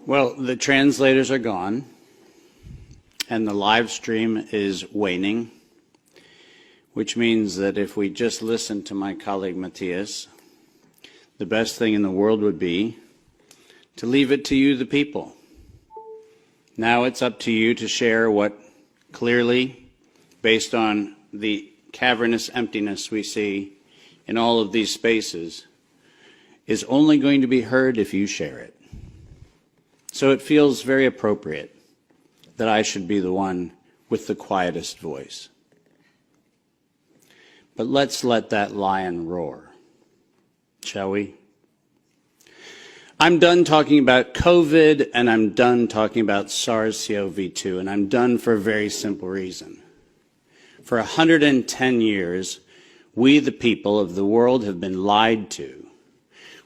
Well, the translators are gone, and the live stream is waning, which means that if we just listen to my colleague Matthias, the best thing in the world would be to leave it to you, the people. Now it's up to you to share what clearly, based on the cavernous emptiness we see in all of these spaces, is only going to be heard if you share it. So it feels very appropriate that I should be the one with the quietest voice. But let's let that lion roar, shall we? I'm done talking about COVID, and I'm done talking about SARS-CoV-2, and I'm done for a very simple reason. For 110 years, we, the people of the world, have been lied to.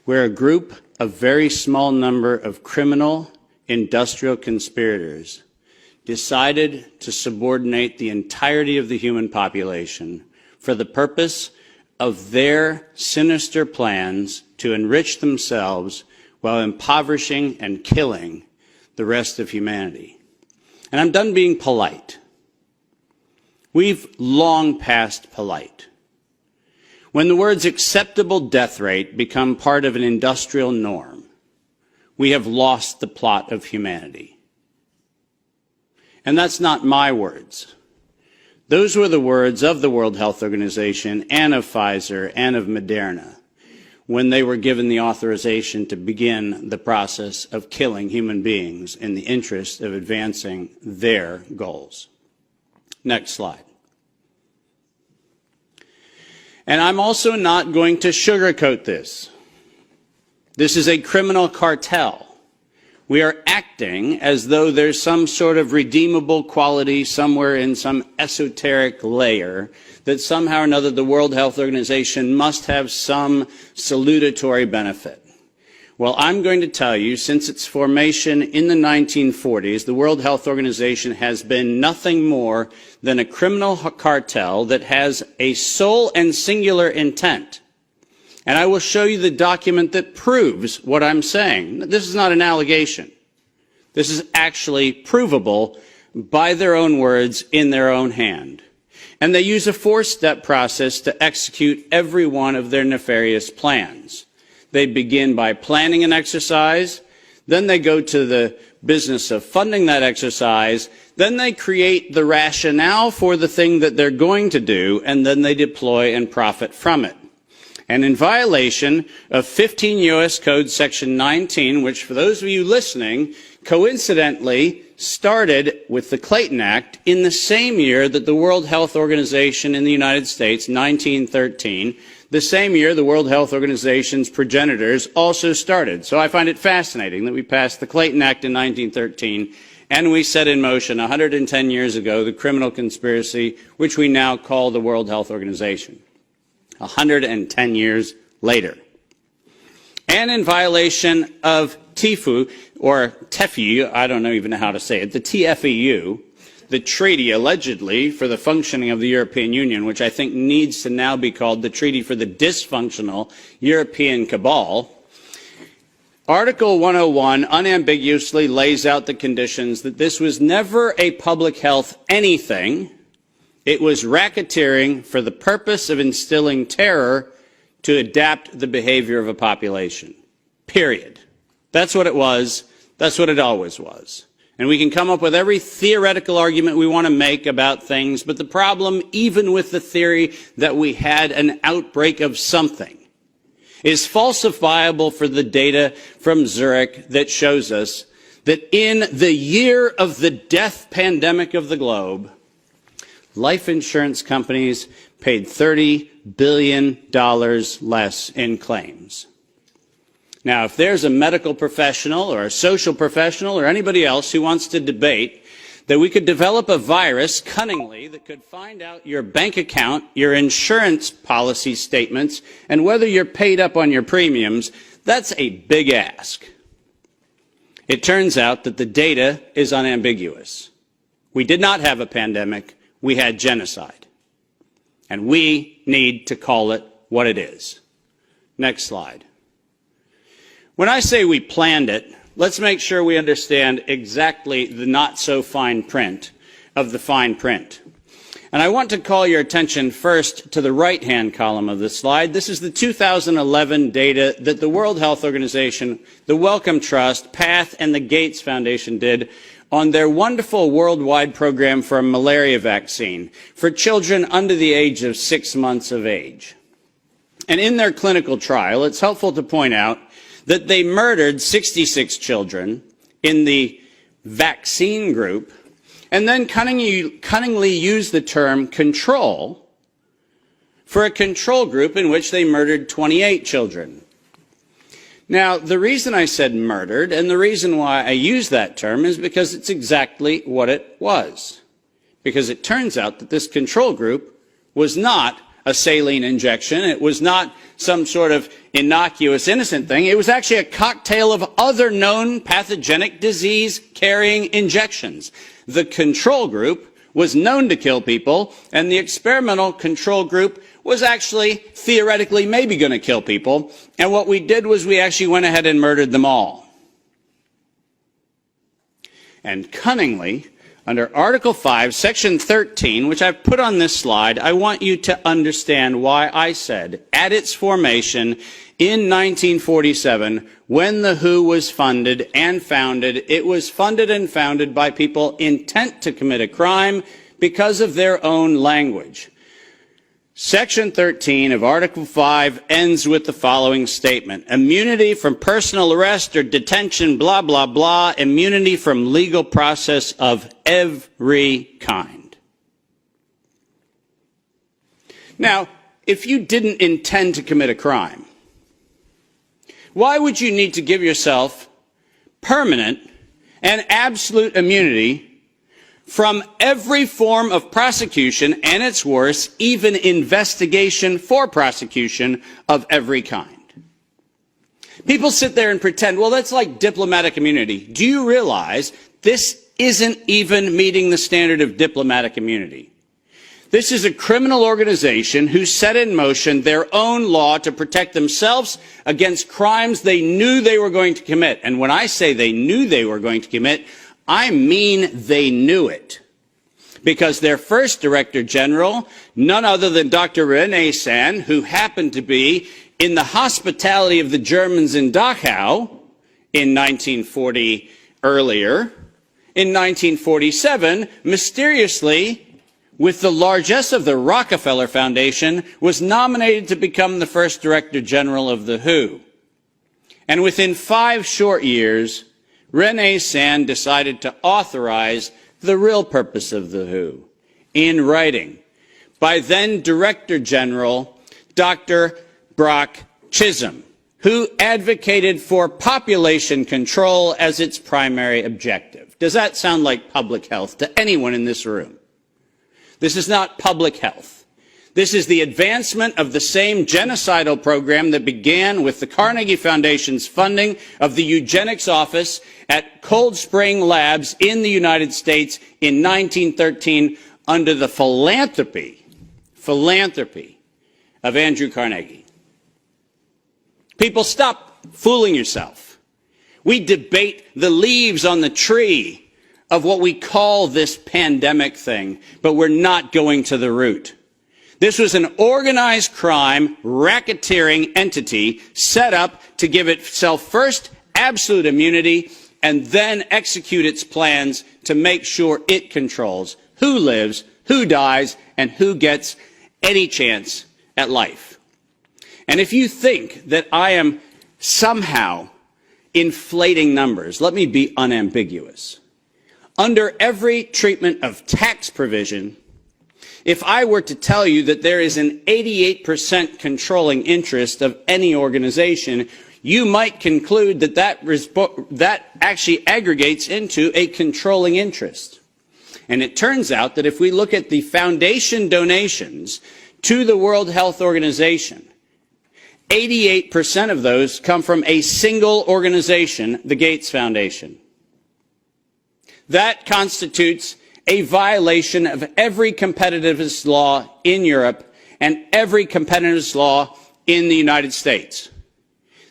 We're a group, a very small number of criminal, industrial conspirators decided to subordinate the entirety of the human population for the purpose of their sinister plans to enrich themselves while impoverishing and killing the rest of humanity. And I'm done being polite. We've long passed polite. When the words acceptable death rate become part of an industrial norm, we have lost the plot of humanity. And that's not my words. Those were the words of the World Health Organization and of Pfizer and of Moderna when they were given the authorization to begin the process of killing human beings in the interest of advancing their goals. Next slide. And I'm also not going to sugarcoat this. This is a criminal cartel. We are acting as though there's some sort of redeemable quality somewhere in some esoteric layer that somehow or another the World Health Organization must have some salutatory benefit. Well, I'm going to tell you, since its formation in the 1940s, the World Health Organization has been nothing more than a criminal cartel that has a sole and singular intent. And I will show you the document that proves what I'm saying. This is not an allegation. This is actually provable by their own words in their own hand. And they use a four-step process to execute every one of their nefarious plans. They begin by planning an exercise, then they go to the business of funding that exercise, then they create the rationale for the thing that they're going to do, and then they deploy and profit from it. And in violation of 15 U.S. Code Section 19, which for those of you listening, coincidentally started with the Clayton Act in the same year that the World Health Organization in the United States, 1913, the same year the World Health Organization's progenitors also started. So I find it fascinating that we passed the Clayton Act in 1913 and we set in motion 110 years ago the criminal conspiracy which we now call the World Health Organization. 110 years later. And in violation of TIFU, or TEFU, I don't even know how to say it, the TFEU, the treaty allegedly for the functioning of the European Union, which I think needs to now be called the Treaty for the Dysfunctional European Cabal, Article 101 unambiguously lays out the conditions that this was never a public health anything. It was racketeering for the purpose of instilling terror to adapt the behavior of a population. Period. That's what it was. That's what it always was. And we can come up with every theoretical argument we want to make about things, but the problem, even with the theory that we had an outbreak of something, is falsifiable for the data from Zurich that shows us that in the year of the death pandemic of the globe, life insurance companies paid $30 billion less in claims. Now, if there's a medical professional or a social professional or anybody else who wants to debate that we could develop a virus cunningly that could find out your bank account, your insurance policy statements, and whether you're paid up on your premiums, that's a big ask. It turns out that the data is unambiguous. We did not have a pandemic. We had genocide. And we need to call it what it is. Next slide. When I say we planned it, let's make sure we understand exactly the not-so-fine print of the fine print. And I want to call your attention first to the right-hand column of the slide. This is the 2011 data that the World Health Organization, the Wellcome Trust, PATH, and the Gates Foundation did on their wonderful worldwide program for a malaria vaccine for children under the age of 6 months of age. And in their clinical trial, it's helpful to point out that they murdered 66 children in the vaccine group, and then cunningly used the term control for a control group in which they murdered 28 children. Now, the reason I said murdered, and the reason why I use that term, is because it's exactly what it was. Because it turns out that this control group was not a saline injection. It was not some sort of innocuous, innocent thing. It was actually a cocktail of other known pathogenic disease-carrying injections. The control group was known to kill people, and the experimental control group was actually theoretically maybe going to kill people. And what we did was we actually went ahead and murdered them all. And cunningly, under Article 5, Section 13, which I've put on this slide, I want you to understand why I said, at its formation in 1947, when the WHO was funded and founded, it was funded and founded by people intent to commit a crime because of their own language. Section 13 of Article 5 ends with the following statement: immunity from personal arrest or detention, blah, blah, blah, immunity from legal process of every kind. Now, if you didn't intend to commit a crime, why would you need to give yourself permanent and absolute immunity from every form of prosecution, and it's worse, even investigation for prosecution of every kind? People sit there and pretend, well, that's like diplomatic immunity. Do you realize this isn't even meeting the standard of diplomatic immunity? This is a criminal organization who set in motion their own law to protect themselves against crimes they knew they were going to commit. And when I say they knew they were going to commit, I mean they knew it. Because their first Director General, none other than Dr. René Sand, who happened to be in the hospitality of the Germans in Dachau in 1940 earlier, in 1947, mysteriously, with the largesse of the Rockefeller Foundation, was nominated to become the first Director General of the WHO. And within 5 short years, René Sand decided to authorize the real purpose of the WHO in writing by then Director General Dr. Brock Chisholm, who advocated for population control as its primary objective. Does that sound like public health to anyone in this room? This is not public health. This is the advancement of the same genocidal program that began with the Carnegie Foundation's funding of the eugenics office at Cold Spring Labs in the United States in 1913 under the philanthropy of Andrew Carnegie. People, stop fooling yourself. We debate the leaves on the tree of what we call this pandemic thing, but we're not going to the root. This was an organized crime, racketeering entity set up to give itself first absolute immunity and then execute its plans to make sure it controls who lives, who dies, and who gets any chance at life. And if you think that I am somehow inflating numbers, let me be unambiguous. Under every treatment of tax provision, if I were to tell you that there is an 88% controlling interest of any organization, you might conclude that that actually aggregates into a controlling interest. And it turns out that if we look at the foundation donations to the World Health Organization, 88% of those come from a single organization, the Gates Foundation. That constitutes a violation of every competitiveness law in Europe and every competitiveness law in the United States.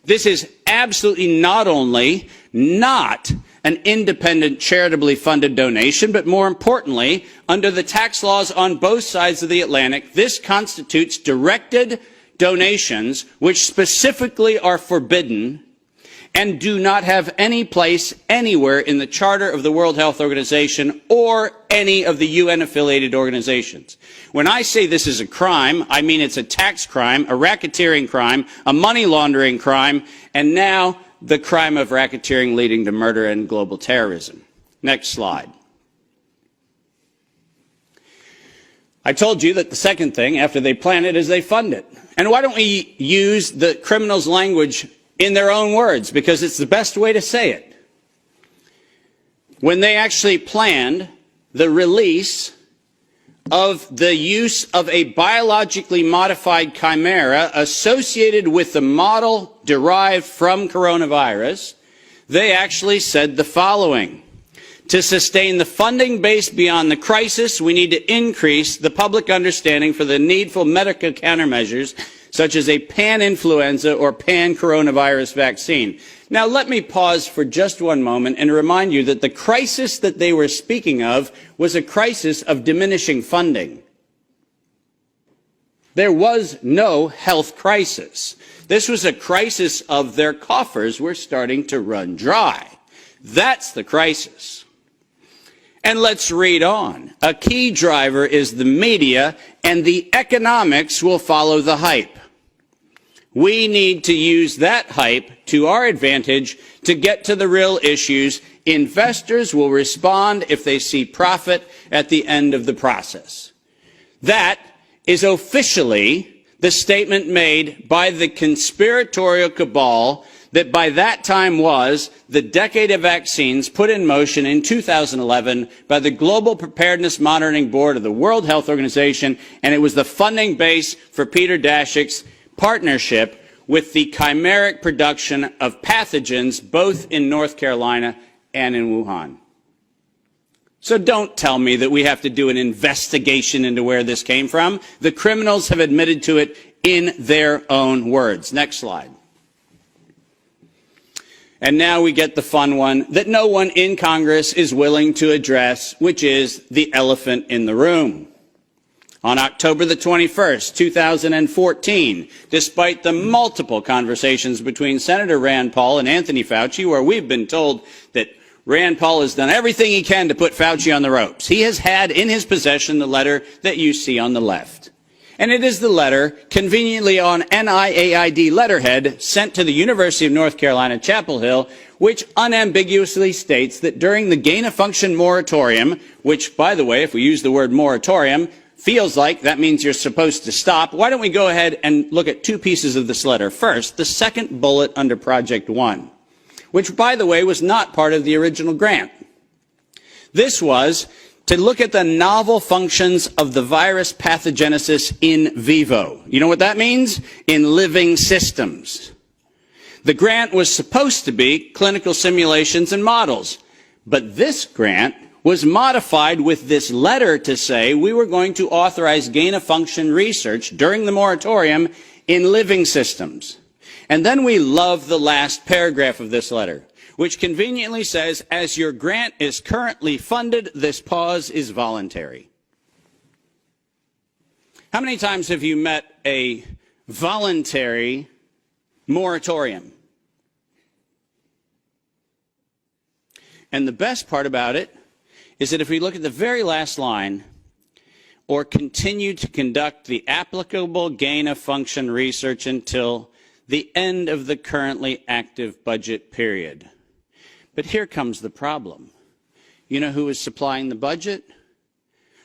This is absolutely not only not an independent, charitably funded donation, but more importantly, under the tax laws on both sides of the Atlantic, this constitutes directed donations which specifically are forbidden and do not have any place anywhere in the Charter of the World Health Organization or any of the UN-affiliated organizations. When I say this is a crime, I mean it's a tax crime, a racketeering crime, a money laundering crime, and now the crime of racketeering leading to murder and global terrorism. Next slide. I told you that the second thing after they plan it is they fund it. And why don't we use the criminals' language in their own words, because it's the best way to say it. When they actually planned the release of the use of a biologically modified chimera associated with the model derived from coronavirus, they actually said the following: to sustain the funding base beyond the crisis, we need to increase the public understanding for the needful medical countermeasures such as a pan-influenza or pan-coronavirus vaccine. Now, let me pause for just one moment and remind you that the crisis that they were speaking of was a crisis of diminishing funding. There was no health crisis. This was a crisis of their coffers were starting to run dry. That's the crisis. And let's read on. A key driver is the media, and the economics will follow the hype. We need to use that hype to our advantage to get to the real issues. Investors will respond if they see profit at the end of the process. That is officially the statement made by the conspiratorial cabal that by that time was the decade of vaccines put in motion in 2011 by the Global Preparedness Monitoring Board of the World Health Organization, and it was the funding base for Peter Daszak's partnership with the chimeric production of pathogens both in North Carolina and in Wuhan. So don't tell me that we have to do an investigation into where this came from. The criminals have admitted to it in their own words. Next slide. And now we get the fun one that no one in Congress is willing to address, which is the elephant in the room. On October the 21st, 2014, despite the multiple conversations between Senator Rand Paul and Anthony Fauci, where we've been told that Rand Paul has done everything he can to put Fauci on the ropes, he has had in his possession the letter that you see on the left. And it is the letter, conveniently on NIAID letterhead, sent to the University of North Carolina, Chapel Hill, which unambiguously states that during the gain-of-function moratorium, which, by the way, if we use the word moratorium, feels like that means you're supposed to stop. Why don't we go ahead and look at two pieces of this letter. First, the second bullet under Project One, which, by the way, was not part of the original grant. This was to look at the novel functions of the virus pathogenesis in vivo. You know what that means? In living systems. The grant was supposed to be clinical simulations and models, but this grant was modified with this letter to say we were going to authorize gain-of-function research during the moratorium in living systems. And then we love the last paragraph of this letter, which conveniently says, as your grant is currently funded, this pause is voluntary. How many times have you met a voluntary moratorium? And the best part about it is that if we look at the very last line, or continue to conduct the applicable gain-of-function research until the end of the currently active budget period. But here comes the problem. You know who is supplying the budget?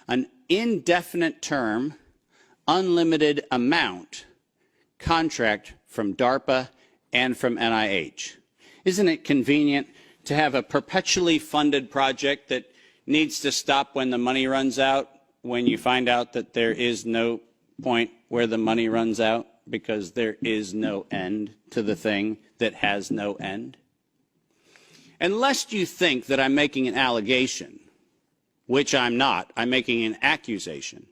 An indefinite term, unlimited amount contract from DARPA and from NIH. Isn't it convenient to have a perpetually funded project that needs to stop when the money runs out, when you find out that there is no point where the money runs out because there is no end to the thing that has no end? And lest you think that I'm making an allegation, which I'm not, I'm making an accusation.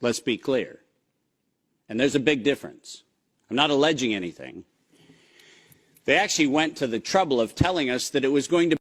Let's be clear. And there's a big difference. I'm not alleging anything. They actually went to the trouble of telling us that it was going to